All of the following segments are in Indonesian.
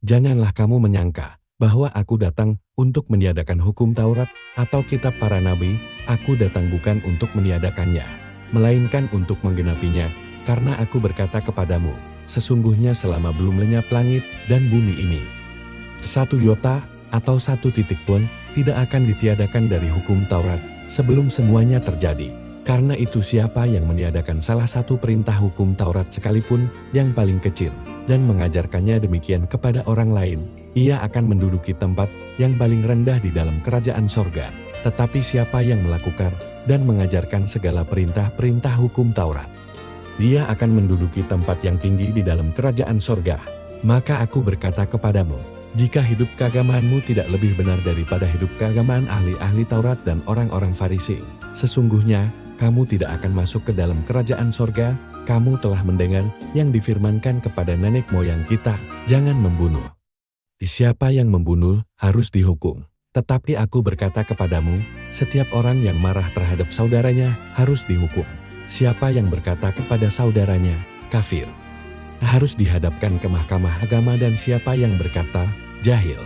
Janganlah kamu menyangka bahwa aku datang untuk meniadakan hukum Taurat atau kitab para nabi. Aku datang bukan untuk meniadakannya, melainkan untuk menggenapinya. Karena aku berkata kepadamu, sesungguhnya selama belum lenyap langit dan bumi ini, satu iota atau satu titik pun tidak akan ditiadakan dari hukum Taurat sebelum semuanya terjadi. Karena itu siapa yang meniadakan salah satu perintah hukum Taurat sekalipun yang paling kecil dan mengajarkannya demikian kepada orang lain, ia akan menduduki tempat yang paling rendah di dalam kerajaan sorga. Tetapi siapa yang melakukan dan mengajarkan segala perintah-perintah hukum Taurat, dia akan menduduki tempat yang tinggi di dalam kerajaan sorga. Maka aku berkata kepadamu, jika hidup keagamaanmu tidak lebih benar daripada hidup keagamaan ahli-ahli Taurat dan orang-orang Farisi, sesungguhnya kamu tidak akan masuk ke dalam kerajaan sorga. Kamu telah mendengar yang difirmankan kepada nenek moyang kita, jangan membunuh. Siapa yang membunuh harus dihukum. Tetapi aku berkata kepadamu, setiap orang yang marah terhadap saudaranya harus dihukum. Siapa yang berkata kepada saudaranya, kafir, harus dihadapkan ke mahkamah agama, dan siapa yang berkata, jahil,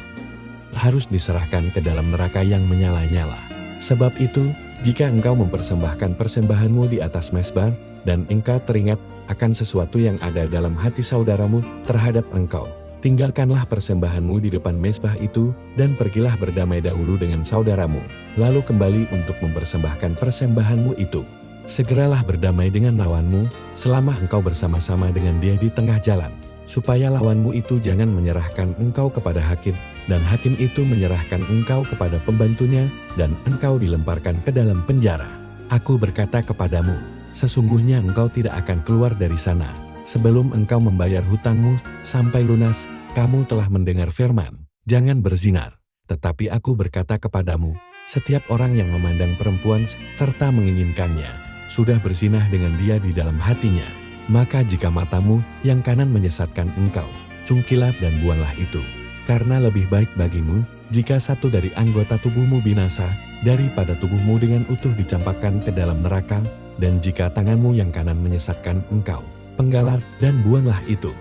harus diserahkan ke dalam neraka yang menyala-nyala. Sebab itu, jika engkau mempersembahkan persembahanmu di atas mezbah, dan engkau teringat akan sesuatu yang ada dalam hati saudaramu terhadap engkau, tinggalkanlah persembahanmu di depan mezbah itu, dan pergilah berdamai dahulu dengan saudaramu, lalu kembali untuk mempersembahkan persembahanmu itu. Segeralah berdamai dengan lawanmu, selama engkau bersama-sama dengan dia di tengah jalan, supaya lawanmu itu jangan menyerahkan engkau kepada hakim, dan hakim itu menyerahkan engkau kepada pembantunya, dan engkau dilemparkan ke dalam penjara. Aku berkata kepadamu, sesungguhnya engkau tidak akan keluar dari sana, sebelum engkau membayar hutangmu sampai lunas. Kamu telah mendengar firman, jangan berzinar. Tetapi aku berkata kepadamu, setiap orang yang memandang perempuan serta menginginkannya, sudah berzinah dengan dia di dalam hatinya. Maka jika matamu yang kanan menyesatkan engkau, cungkilah dan buanglah itu. Karena lebih baik bagimu, jika satu dari anggota tubuhmu binasa, daripada tubuhmu dengan utuh dicampakkan ke dalam neraka. Dan jika tanganmu yang kanan menyesatkan engkau, penggalah dan buanglah itu.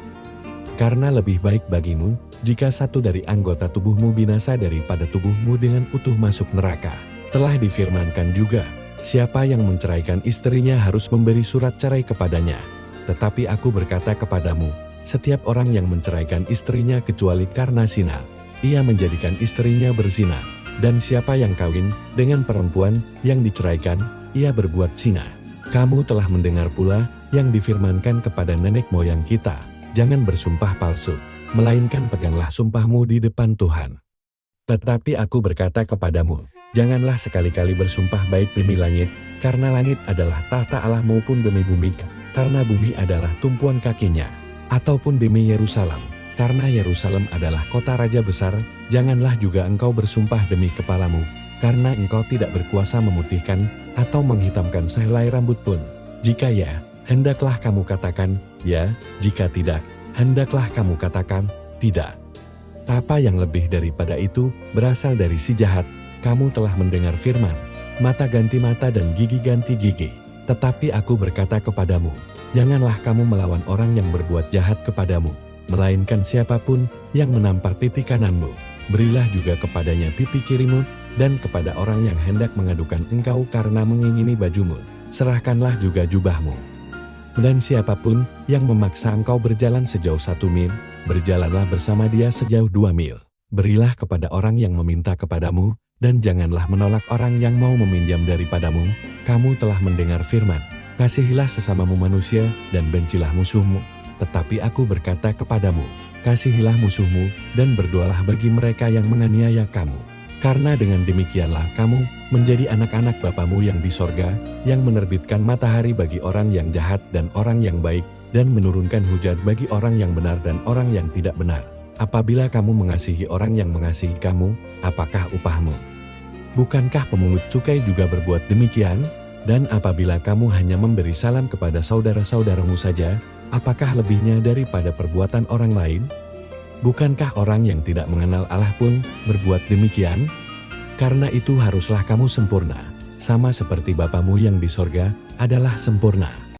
Karena lebih baik bagimu, jika satu dari anggota tubuhmu binasa daripada tubuhmu dengan utuh masuk neraka. Telah difirmankan juga, siapa yang menceraikan istrinya harus memberi surat cerai kepadanya. Tetapi aku berkata kepadamu, setiap orang yang menceraikan istrinya kecuali karena zina, ia menjadikan istrinya berzina. Dan siapa yang kawin dengan perempuan yang diceraikan, ia berbuat zina. Kamu telah mendengar pula yang difirmankan kepada nenek moyang kita, jangan bersumpah palsu, melainkan peganglah sumpahmu di depan Tuhan. Tetapi aku berkata kepadamu, janganlah sekali-kali bersumpah baik demi langit, karena langit adalah tahta Allah, maupun demi bumi, karena bumi adalah tumpuan kakinya, ataupun demi Yerusalem, karena Yerusalem adalah kota raja besar. Janganlah juga engkau bersumpah demi kepalamu, karena engkau tidak berkuasa memutihkan atau menghitamkan sehelai rambut pun. Jika ya, hendaklah kamu katakan ya, jika tidak, hendaklah kamu katakan tidak. Apa yang lebih daripada itu berasal dari si jahat. Kamu telah mendengar firman, mata ganti mata dan gigi ganti gigi. Tetapi aku berkata kepadamu, janganlah kamu melawan orang yang berbuat jahat kepadamu, melainkan siapapun yang menampar pipi kananmu, berilah juga kepadanya pipi kirimu. Dan kepada orang yang hendak mengadukan engkau karena mengingini bajumu, serahkanlah juga jubahmu. Dan siapapun yang memaksa engkau berjalan sejauh 1 mil, berjalanlah bersama dia sejauh 2 mil. Berilah kepada orang yang meminta kepadamu, dan janganlah menolak orang yang mau meminjam daripadamu. Kamu telah mendengar firman, kasihilah sesamamu manusia, dan bencilah musuhmu. Tetapi aku berkata kepadamu, kasihilah musuhmu, dan berdoalah bagi mereka yang menganiaya kamu. Karena dengan demikianlah kamu menjadi anak-anak Bapamu yang di sorga, yang menerbitkan matahari bagi orang yang jahat dan orang yang baik, dan menurunkan hujan bagi orang yang benar dan orang yang tidak benar. Apabila kamu mengasihi orang yang mengasihi kamu, apakah upahmu? Bukankah pemungut cukai juga berbuat demikian? Dan apabila kamu hanya memberi salam kepada saudara-saudaramu saja, apakah lebihnya daripada perbuatan orang lain? Bukankah orang yang tidak mengenal Allah pun berbuat demikian? Karena itu haruslah kamu sempurna, sama seperti Bapamu yang di sorga adalah sempurna.